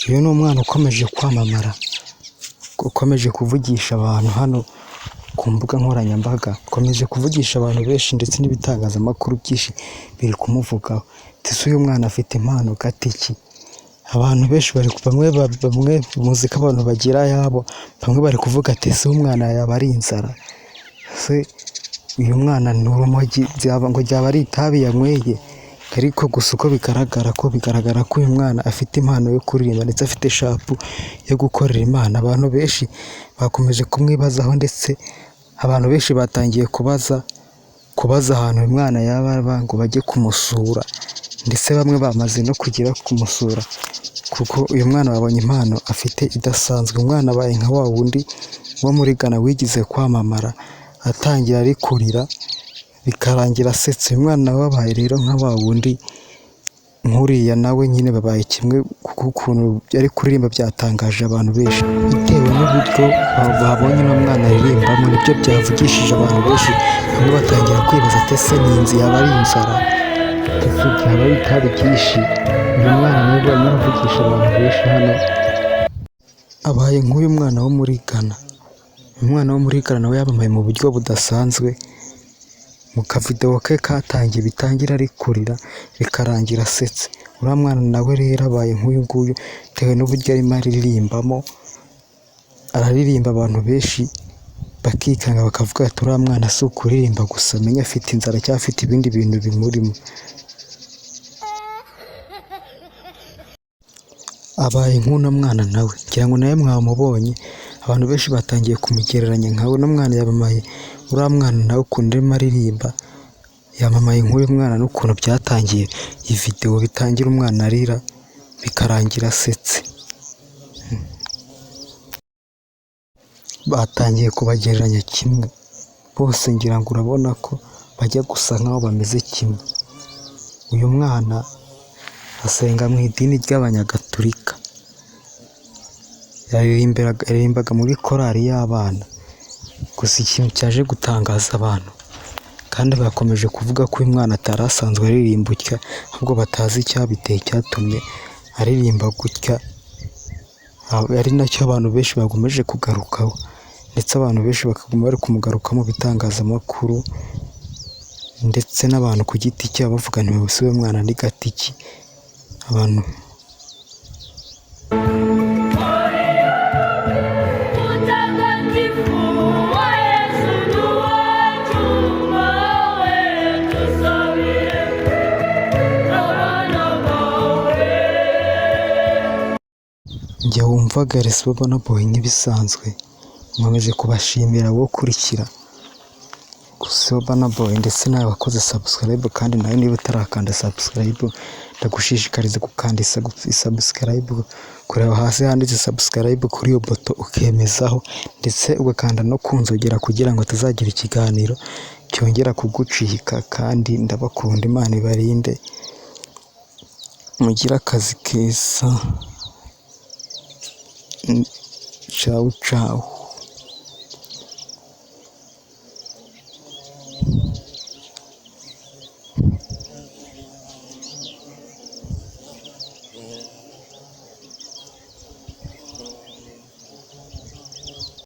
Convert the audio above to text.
uyu ni umwana ukomeje kwamamara, ukomeje kuvugisha abantu hano ku mbuga nkoranyambaga, ukomeje kuvugisha abantu benshi ndetse n'ibitangazamakuru byinshi biri kumuvugaho. Ese uyu mwana afite impano gatiki? Abantu benshi bari bamwe muzi ko abantu bagira ayabo, bamwe bari kuvuga ati ese umwana yaba ari inzara, se uyu mwana ni urumogi ngo ryaba ari itabi yanyweye? Ariko gusa uko bigaragara ko uyu mwana afite impano yo kuririmba ndetse afite shapu yo gukorera Imana. Abantu benshi bakomeje kumwibazaho ndetse abantu benshi batangiye kubaza ahantu uyu mwana yaba ngo bajye kumusura, ndetse bamwe bamaze no kugera kumusura kuko uyu mwana babonye impano afite idasanzwe. Umwana abaye nka wa wundi wo muri Ghana wigize kwamamara atangira ari kurira bikarangira asetse. Uyu mwana nawe wabaye rero nka wa wundi nkuriya nawe nyine babaye kimwe, kuko ukuntu ari kuririmba byatangaje abantu benshi bitewe n'uburyo babonye uno mwana aririmbamo, nibyo byavugishije abantu benshi. Bamwe batangira kwibaza ati ese ni inzu yaba ari inzara, ese byaba ari itabi ryinshi? Uyu mwana niwe arimo aravugisha abantu benshi hano, abaye nk'uyu mwana wo muri Ghana. Uyu mwana wo muri Ghana nawe yamamaye mu buryo budasanzwe, mu kavidewo ke katangiye bitangira ari kurira bikarangira asetse. Uriya mwana nawe rero abaye nk'uyu nguyu bitewe n'uburyo arimo aririmbamo, araririmba abantu benshi bakikanga bakavuga ati uriya mwana si ukuririmba gusa, menya afite inzara cyangwa afite ibindi bintu bimurimo. Abaye nk'uno mwana nawe, ngira ngo nawe mwamubonye, abantu benshi batangiye kumugereranya nkawe. Uno mwana yamamaye, uriya mwana nawe ukuntu arimo aririmba yamamaye nk'uyu mwana, n'ukuntu byatangiye iyi videwo bitangira umwana arira bikarangira asetse. Batangiye kubagereranya kimwe bose, ngira ngo urabona ko bajya gusa nkaho bameze kimwe. Uyu mwana asenga mu idini ry'Abanyagatulika, yaririmbaga muri korali y'abana. Gusa ikintu cyaje gutangaza abantu kandi bakomeje kuvuga ko uyu mwana atari asanzwe aririmba gutya, ahubwo batazi icyabiteye cyatumye aririmba gutya, ari nacyo abantu benshi bakomeje kugarukaho, ndetse abantu benshi bakaguma bari kumugaruka mu bitangazamakuru ndetse n'abantu ku giti cyabo bavuga nti uyu mwana ni gatiki. Abantu njye wumvaga Resibona Boy nk'ibisanzwe, nkomeje kubashimira wo kurikira Resibona Boy, ndetse nawe wakoze subscribe, kandi nawe niba utarakanda subscribe ndagushishikariza gukanda subscribe, kureba hasi handitse subscribe kuri iyo buto ukemezaho, ndetse ugakanda no kunzogera kugira ngo atazagira ikiganiro cyongera kugucika. Kandi ndabakunda, Imana ibarinde, mugire akazi keza. Ciao ciao.